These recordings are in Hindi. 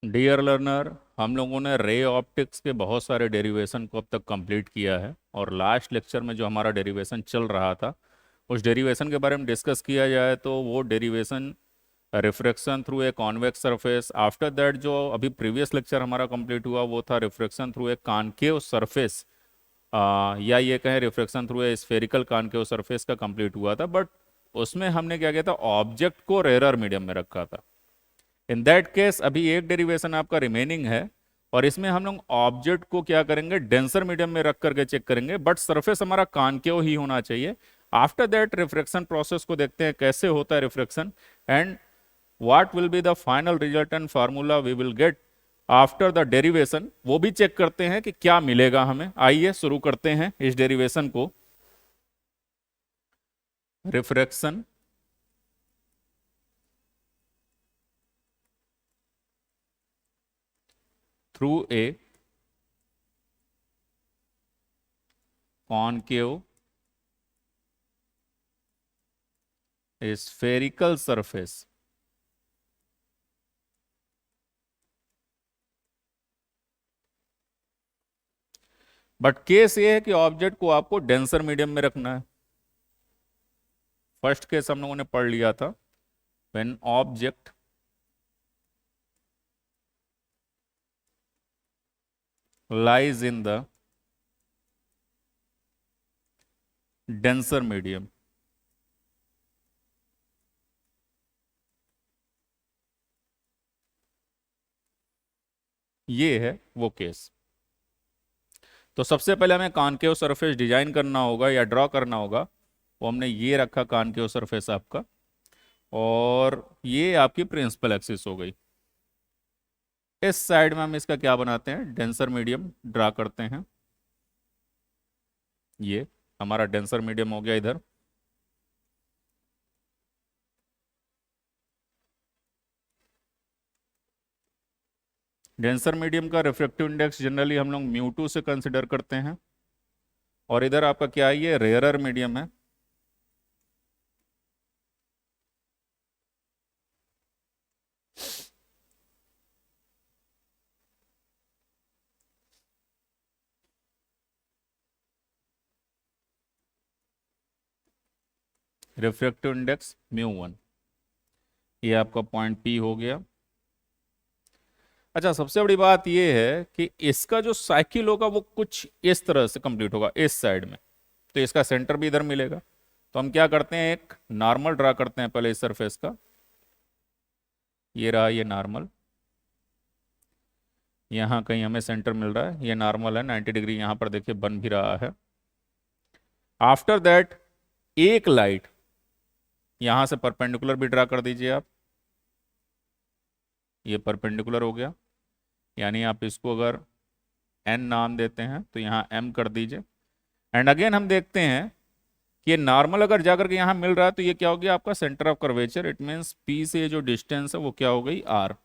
डियर लर्नर, हम लोगों ने रे ऑप्टिक्स के बहुत सारे डेरिवेशन को अब तक कंप्लीट किया है और लास्ट लेक्चर में जो हमारा डेरिवेशन चल रहा था उस डेरिवेशन के बारे में डिस्कस किया जाए तो वो derivation refraction through a convex surface. After that जो अभी प्रीवियस लेक्चर हमारा कंप्लीट हुआ वो था refraction through a concave surface, या ये कहें refraction through a spherical concave surface का कंप्लीट हुआ था। बट उसमें हमने क्या किया था, ऑब्जेक्ट को रेरर मीडियम में रखा था। इन दैट केस अभी एक डेरिवेशन आपका रिमेनिंग है और इसमें हम लोग ऑब्जेक्ट को क्या करेंगे, डेंसर मीडियम में रख करके चेक करेंगे, बट सरफेस हमारा कॉनकेव ही होना चाहिए। आफ्टर दैट रिफ्रैक्शन प्रोसेस को देखते हैं कैसे होता है refraction, and what will be the final resultant formula we will get after the derivation, वो भी चेक करते हैं कि क्या मिलेगा हमें। आइए शुरू करते हैं इस डेरिवेशन को। Refraction through a concave spherical surface. But case ये है कि ऑब्जेक्ट को आपको डेंसर मीडियम में रखना है। फर्स्ट केस हम लोगों ने पढ़ लिया था, when object lies in the denser medium. ये है वो केस। तो सबसे पहले हमें कॉनकेव सरफेस डिजाइन करना होगा या ड्रॉ करना होगा। वो हमने ये रखा कॉनकेव सरफेस आपका, और ये आपकी प्रिंसिपल एक्सिस हो गई। इस साइड में हम इसका क्या बनाते हैं, डेंसर मीडियम ड्रा करते हैं। ये हमारा डेंसर मीडियम हो गया इधर। डेंसर मीडियम का रिफ्रैक्टिव इंडेक्स जनरली हम लोग μ2 से कंसिडर करते हैं, और इधर आपका क्या है, ये रेयरर मीडियम है। रिफ्रैक्टिव इंडेक्स μ1, ये आपका पॉइंट P हो गया। अच्छा, सबसे बड़ी बात ये है कि इसका जो साइकिल होगा वो कुछ इस तरह से कंप्लीट होगा इस साइड में, तो इसका सेंटर भी इधर मिलेगा। तो हम क्या करते हैं, एक नॉर्मल ड्रा करते हैं पहले इस सरफेस का। ये रहा ये नॉर्मल, यहाँ कहीं हमें सेंटर मिल रहा है, ये नॉर्मल है 90 डिग्री, यहाँ पर देखिए बन भी रहा है। आफ्टर दैट एक लाइट यहाँ से परपेंडिकुलर भी ड्रा कर दीजिए आप। ये परपेंडिकुलर हो गया, यानी आप इसको अगर एन नाम देते हैं तो यहाँ एम कर दीजिए। एंड अगेन हम देखते हैं कि ये नॉर्मल अगर जाकर के यहाँ मिल रहा है तो ये क्या हो गया आपका centre of curvature. It means P से जो डिस्टेंस है वो क्या हो गई, आर,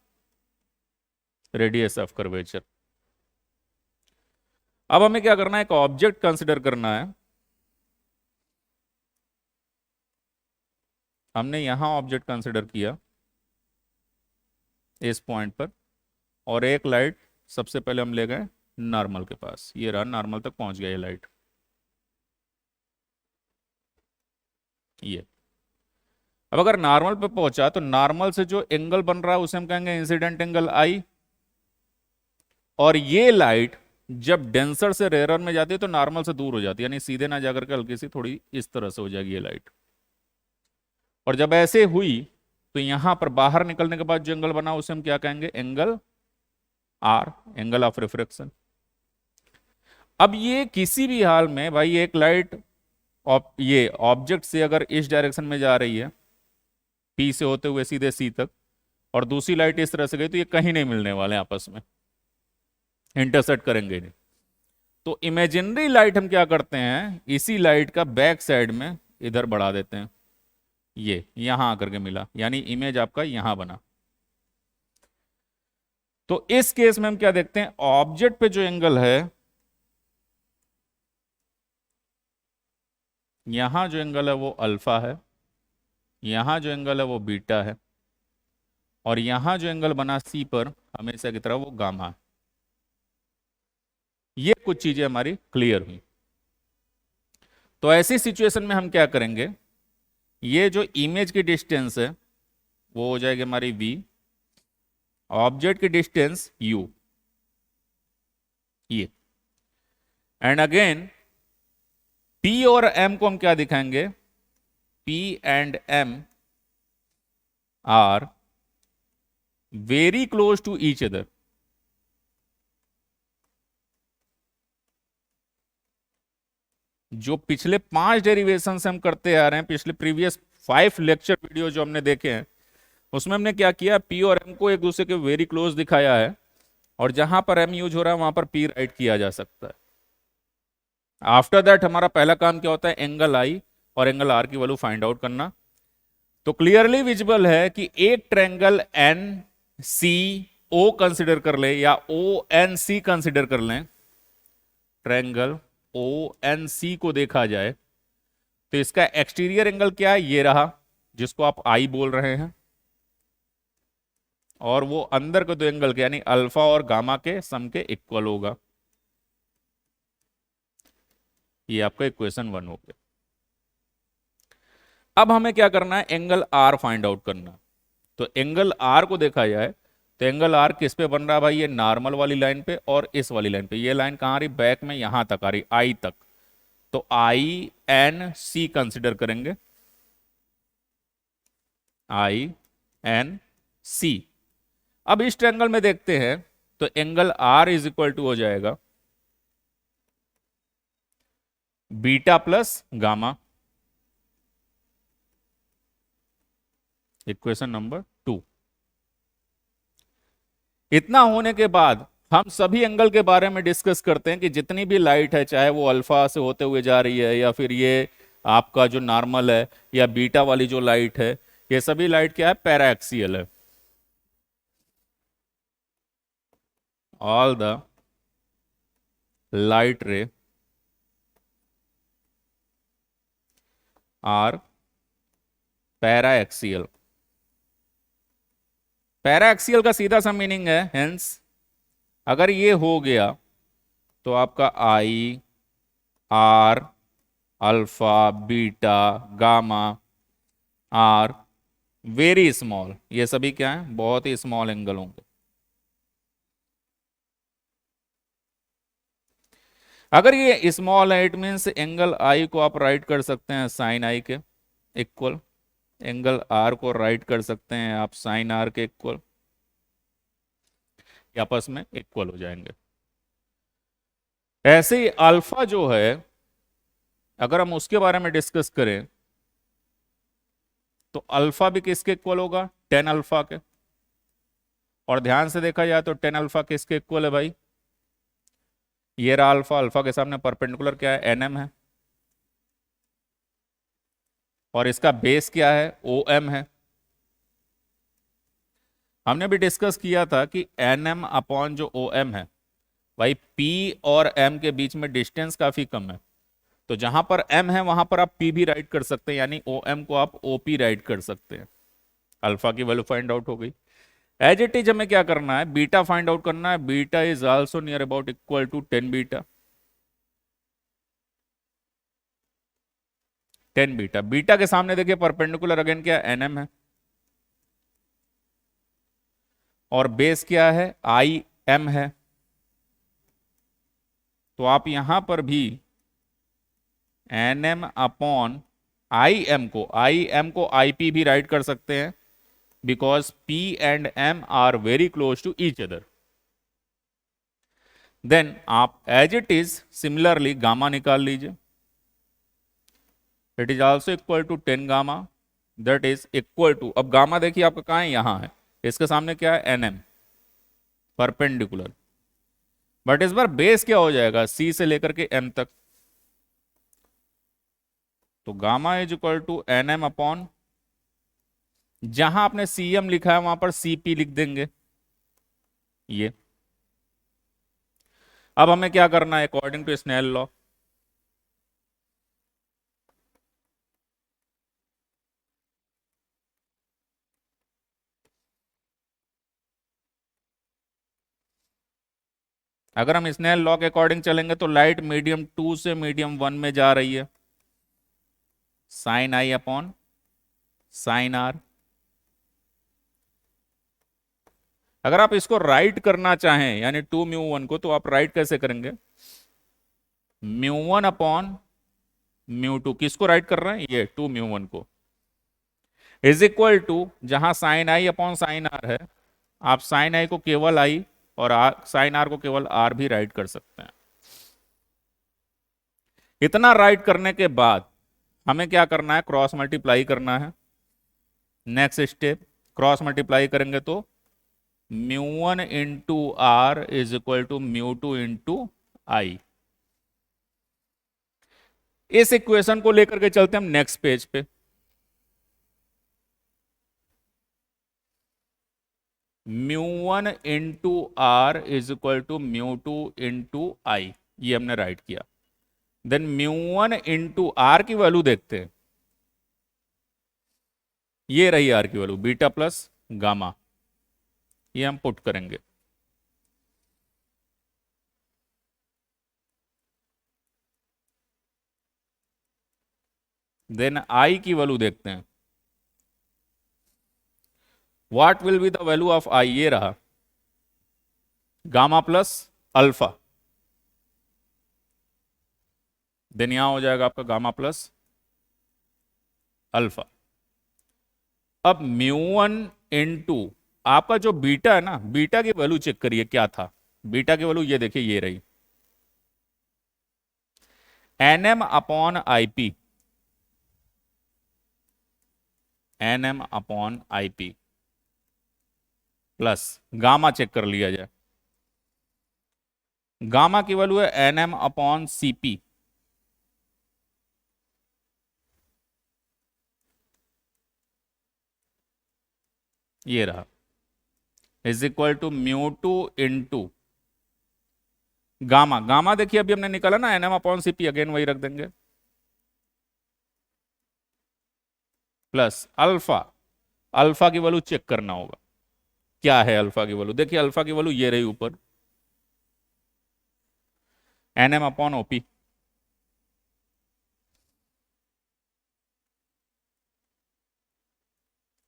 रेडियस ऑफ कर्वेचर। अब हमें क्या करना है, एक ऑब्जेक्ट कंसिडर करना है। हमने यहां ऑब्जेक्ट कंसिडर किया इस पॉइंट पर, और एक लाइट सबसे पहले हम ले गए नॉर्मल के पास। ये रहा, नॉर्मल तक पहुंच गया ये लाइट। ये अब अगर नॉर्मल पे पहुंचा तो नॉर्मल से जो एंगल बन रहा है उसे हम कहेंगे इंसिडेंट एंगल आई। और ये लाइट जब डेंसर से रेयर में जाती है तो नॉर्मल से दूर हो जाती है, यानी सीधे ना जाकर के हल्की सी थोड़ी इस तरह से हो जाएगी ये लाइट। और जब ऐसे हुई तो यहां पर बाहर निकलने के बाद जो एंगल बना उसे हम क्या कहेंगे, angle r, angle of refraction. अब ये किसी भी हाल में भाई एक लाइट ये ऑब्जेक्ट से अगर इस डायरेक्शन में जा रही है पी से होते हुए सीधे सी तक, और दूसरी लाइट इस तरह से गई, तो ये कहीं नहीं मिलने वाले आपस में, इंटरसेक्ट करेंगे नहीं। तो इमेजिनरी लाइट हम क्या करते हैं, इसी लाइट का बैक साइड में इधर बढ़ा देते हैं। ये यहां आकर के मिला, यानी इमेज आपका यहां बना। तो इस केस में हम क्या देखते हैं, ऑब्जेक्ट पे जो एंगल है, यहां जो एंगल है वो अल्फा है, यहां जो एंगल है वो बीटा है। और यहां जो एंगल बना सी पर हमेशा की तरह वो गामा है। ये कुछ चीजें हमारी क्लियर हुई। तो ऐसी सिचुएशन में हम क्या करेंगे, ये जो इमेज की डिस्टेंस है वो हो जाएगी हमारी v, ऑब्जेक्ट की डिस्टेंस u, ये। एंड अगेन p और m को हम क्या दिखाएंगे, p and m are very close to each other. जो पिछले 5 डेरिवेशन से हम करते आ रहे हैं, पिछले प्रीवियस 5 लेक्चर वीडियो जो हमने देखे हैं, उसमें हमने क्या किया, पी और एम को एक दूसरे के वेरी क्लोज दिखाया है, और जहां पर एम यूज हो रहा है वहां पर पी राइट किया जा सकता है। आफ्टर दैट हमारा पहला काम क्या होता है, एंगल आई और एंगल आर की वैल्यू फाइंड आउट करना। तो क्लियरली विजिबल है कि एक ट्रायंगल एन सी ओ कंसिडर कर ले या ओ एन सी कंसिडर कर लें, ट्रायंगल ओ एन सी को देखा जाए तो इसका एक्सटीरियर एंगल क्या है, ये रहा, जिसको आप आई बोल रहे हैं, और वो अंदर के दो एंगल के यानी अल्फा और गामा के सम के इक्वल होगा। ये आपका इक्वेशन 1 हो गया। अब हमें क्या करना है, एंगल आर फाइंड आउट करना। तो एंगल आर को देखा जाए तो एंगल आर किस पे बन रहा है भाई, ये नॉर्मल वाली लाइन पे और इस वाली लाइन पे। ये लाइन कहां आ रही, बैक में यहां तक आ रही, आई तक। तो आई एन सी कंसिडर करेंगे, आई एन सी। अब इस ट्रायंगल में देखते हैं तो angle r is equal to हो जाएगा beta plus gamma, equation number 2। इतना होने के बाद हम सभी एंगल के बारे में डिस्कस करते हैं कि जितनी भी लाइट है, चाहे वो अल्फा से होते हुए जा रही है या फिर ये आपका जो नॉर्मल है या बीटा वाली जो लाइट है, ये सभी लाइट क्या है, पैराएक्सियल है। All the light ray are paraxial. Paraxial का सीधा सा मीनिंग है, हेंस अगर ये हो गया तो आपका i r alpha beta gamma are very small, ये सभी क्या है, बहुत ही स्मॉल एंगल होंगे। अगर ये स्मॉल है इट मीन्स एंगल आई को आप राइट कर सकते हैं साइन आई के इक्वल, एंगल आर को राइट कर सकते हैं आप साइन आर के इक्वल, आपस में इक्वल हो जाएंगे। ऐसे ही अल्फा जो है, अगर हम उसके बारे में डिस्कस करें तो अल्फा भी किसके इक्वल होगा, 10 अल्फा के। और ध्यान से देखा जाए तो 10 अल्फा किसके इक्वल है भाई, ये रहा अल्फा, अल्फा के सामने परपेंडिकुलर क्या है, एनएम है, और इसका बेस क्या है, ओ एम है। हमने भी डिस्कस किया था कि एन एम अपॉन जो ओ एम है, भाई पी और एम के बीच में डिस्टेंस काफी कम है, तो जहां पर एम है वहां पर आप पी भी राइट कर सकते हैं, यानी ओ एम को आप ओ पी राइट कर सकते हैं। अल्फा की वैल्यू फाइंड आउट हो गई। एज इट इज हमें क्या करना है, बीटा फाइंड आउट करना है। Beta is also near about equal to 10 beta, 10 beta. Beta के सामने देखिए परपेंडिकुलर अगेन क्या, एनएम है, और बेस क्या है, आई एम है। तो आप यहां पर भी N M upon I M को आई पी भी राइट कर सकते हैं, because P and M are very close to each other. Then आप as it is similarly gamma निकाल लीजिए, it is also equal to 10 gamma, that is equal to, अब गामा देखिए आपका कहां है, यहां है, इसके सामने क्या है, एन एम परपेंडिकुलर, बट इस बार बेस क्या हो जाएगा, सी से लेकर के एम तक। तो gamma is equal to n M upon, जहां आपने सी एम लिखा है वहां पर सी पी लिख देंगे ये। अब हमें क्या करना है, अकॉर्डिंग टू स्नेल लॉ, अगर हम स्नेल लॉ के अकॉर्डिंग चलेंगे तो लाइट मीडियम 2 से मीडियम 1 में जा रही है, sine i upon sine r. अगर आप इसको राइट करना चाहें यानी 2 म्यू 1 को, तो आप राइट कैसे करेंगे? म्यू 1 अपॉन म्यू 2, किसको राइट कर रहे हैं? ये 2 म्यू 1 को, इज इक्वल टू, जहां sine i upon sine r है, आप साइन आई को केवल आई और साइन आर को केवल आर भी राइट कर सकते हैं। इतना राइट करने के बाद हमें क्या करना है? क्रॉस मल्टीप्लाई करना है। नेक्स्ट स्टेप, क्रॉस मल्टीप्लाई करेंगे तो mu 1 into R is equal to mu 2 into I. इस इक्वेशन को लेकर के चलते हम नेक्स्ट पेज पे। Mu 1 into R is equal to mu 2 into I, ये हमने राइट किया। देन म्यू 1 इंटू आर की वैल्यू देखते हैं, ये रही आर की वैल्यू, बीटा प्लस गामा, ये हम पुट करेंगे। देन आई की वैल्यू देखते हैं, what will be the value of I, ये रहा गामा प्लस अल्फा। देन यहां हो जाएगा आपका गामा प्लस अल्फा। अब म्यू 1 इंटू आपका जो बीटा है ना, बीटा की वैल्यू चेक करिए क्या था। बीटा की वैल्यू ये देखिए, ये रही n M upon i p, n M upon i p plus gamma check कर लिया जाए, गामा की वैल्यू है n M upon c p, ये रहा, is equal to mu 2 into gamma. Gamma देखिए अभी हमने निकाला ना, n M upon c p, again वही रख देंगे, प्लस अल्फा। अल्फा की वैल्यू चेक करना होगा, क्या है अल्फा की वैल्यू? देखिए अल्फा की वैल्यू ये रही ऊपर, n M upon o p.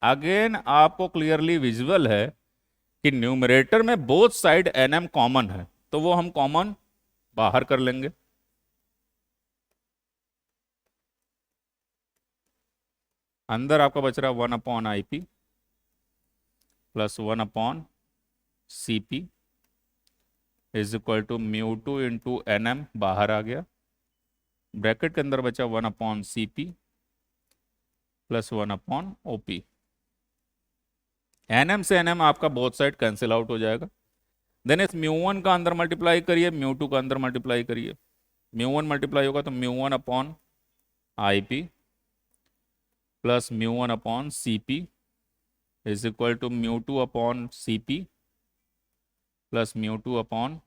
Again आपको क्लियरली विजुअल है कि न्यूमरेटर में both side n m common है, तो वो हम कॉमन बाहर कर लेंगे। अंदर आपका बच रहा 1 upon i p plus 1 upon c p is equal to mu 2 into n m, बाहर आ गया, ब्रैकेट के अंदर बचा 1 upon c p plus 1 upon o p. N m से एन एम आपका बोथ साइड कैंसिल आउट हो जाएगा। देन इस म्यू 1 का अंदर मल्टीप्लाई करिए, म्यू 2 का अंदर मल्टीप्लाई करिए। म्यू 1 मल्टीप्लाई होगा तो mu 1 upon i p plus mu 1 upon c p is equal to mu 2 upon c p plus mu 2 upon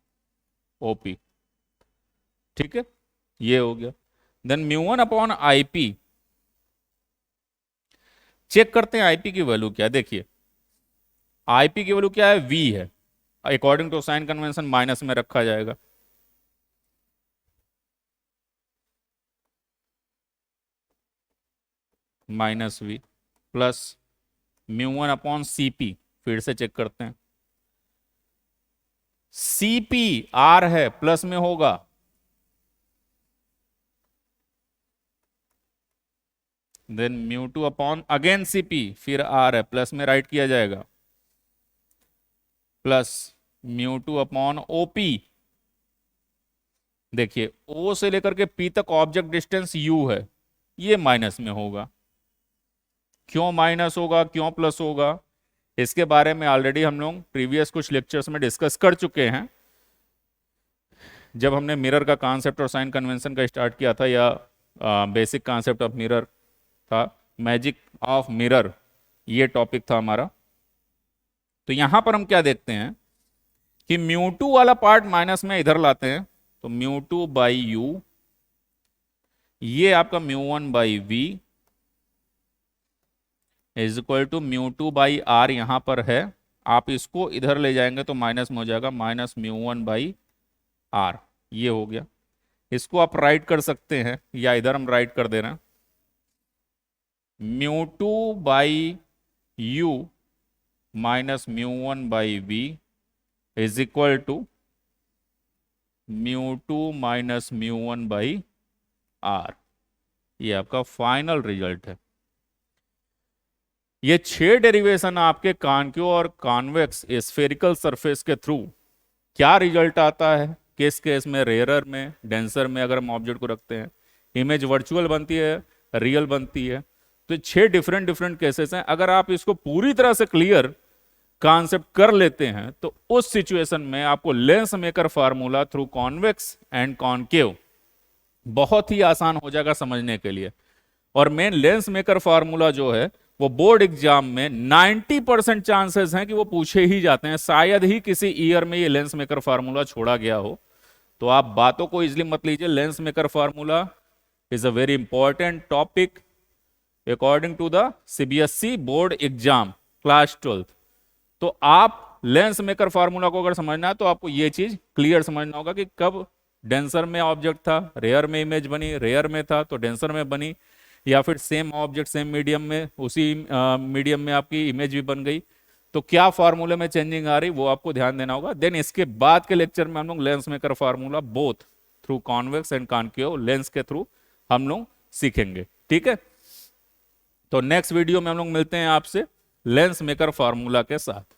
o p. ठीक है, ये हो गया। Then mu 1 upon i p, check करते हैं आईपी की वैल्यू क्या है। देखिए आईपी की वैल्यू क्या है? वी है, according to sign convention minus में रखा जाएगा। Minus v plus mu 1 upon c p, फिर से चेक करते हैं, सी पी आर है प्लस में होगा, then mu 2 upon again c p, फिर आर है प्लस में राइट किया जाएगा, प्लस म्यू 2 अपॉन ओपी। देखिए ओ से लेकर के पी तक ऑब्जेक्ट डिस्टेंस यू है, ये माइनस में होगा। क्यों माइनस होगा, क्यों प्लस होगा, इसके बारे में ऑलरेडी हम लोग प्रीवियस कुछ लेक्चर्स में डिस्कस कर चुके हैं, जब हमने मिरर का कॉन्सेप्ट और साइन कन्वेंशन का स्टार्ट किया था, या बेसिक कॉन्सेप्ट ऑफ मिरर था, मैजिक ऑफ मिरर, ये टॉपिक था हमारा। तो यहां पर हम क्या देखते हैं कि म्यू 2 वाला पार्ट माइनस में इधर लाते हैं, तो म्यू 2 बाई यू, ये आपका mu 1 by v is equal to mu 2 by r, यहां पर है, आप इसको इधर ले जाएंगे तो माइनस में हो जाएगा, माइनस म्यू 1 बाई आर, ये हो गया। इसको आप राइट कर सकते हैं, या इधर हम राइट कर दे रहे हैं, mu two by u minus mu one by v is equal to mu two minus mu one by r. ये आपका फाइनल रिजल्ट है। ये 6 डेरिवेशन आपके कॉनकेव और कॉन्वेक्स स्फेरिकल सरफेस के थ्रू क्या रिजल्ट आता है, किस केस में, रेयरर में, डेंसर में अगर हम ऑब्जेक्ट को रखते हैं, इमेज वर्चुअल बनती है, रियल बनती है। तो 6 डिफरेंट डिफरेंट केसेस हैं। अगर आप इसको पूरी तरह से क्लियर कॉन्सेप्ट कर लेते हैं तो उस सिचुएशन में आपको lens maker formula through convex and concave बहुत ही आसान हो जाएगा समझने के लिए। और मेन लेंस मेकर फार्मूला जो है वो बोर्ड एग्जाम में 90% चांसेस हैं कि वो पूछे ही जाते हैं। शायद ही किसी ईयर में ये लेंस मेकर फार्मूला छोड़ा गया हो। तो आप बातों को इजीली मत लीजिए। Lens maker formula is a very important topic according to the CBSE board exam class 12th। तो आप लेंस मेकर फार्मूला को अगर समझना है तो आपको ये चीज क्लियर समझना होगा कि कब डेंसर में ऑब्जेक्ट था, रेयर में इमेज बनी, रेयर में था तो डेंसर में बनी, या फिर सेम ऑब्जेक्ट सेम मीडियम में, उसी मीडियम में आपकी इमेज भी बन गई। तो क्या फार्मूले में चेंजिंग आ रही वो आपको ध्यान देना होगा। देन इसके बाद के लेक्चर में हम लोग lens maker formula both through convex and concave lens के थ्रू हम लोग सीखेंगे। ठीक है, तो नेक्स्ट वीडियो में हम लोग मिलते हैं आपसे लेंस मेकर फार्मूला के साथ।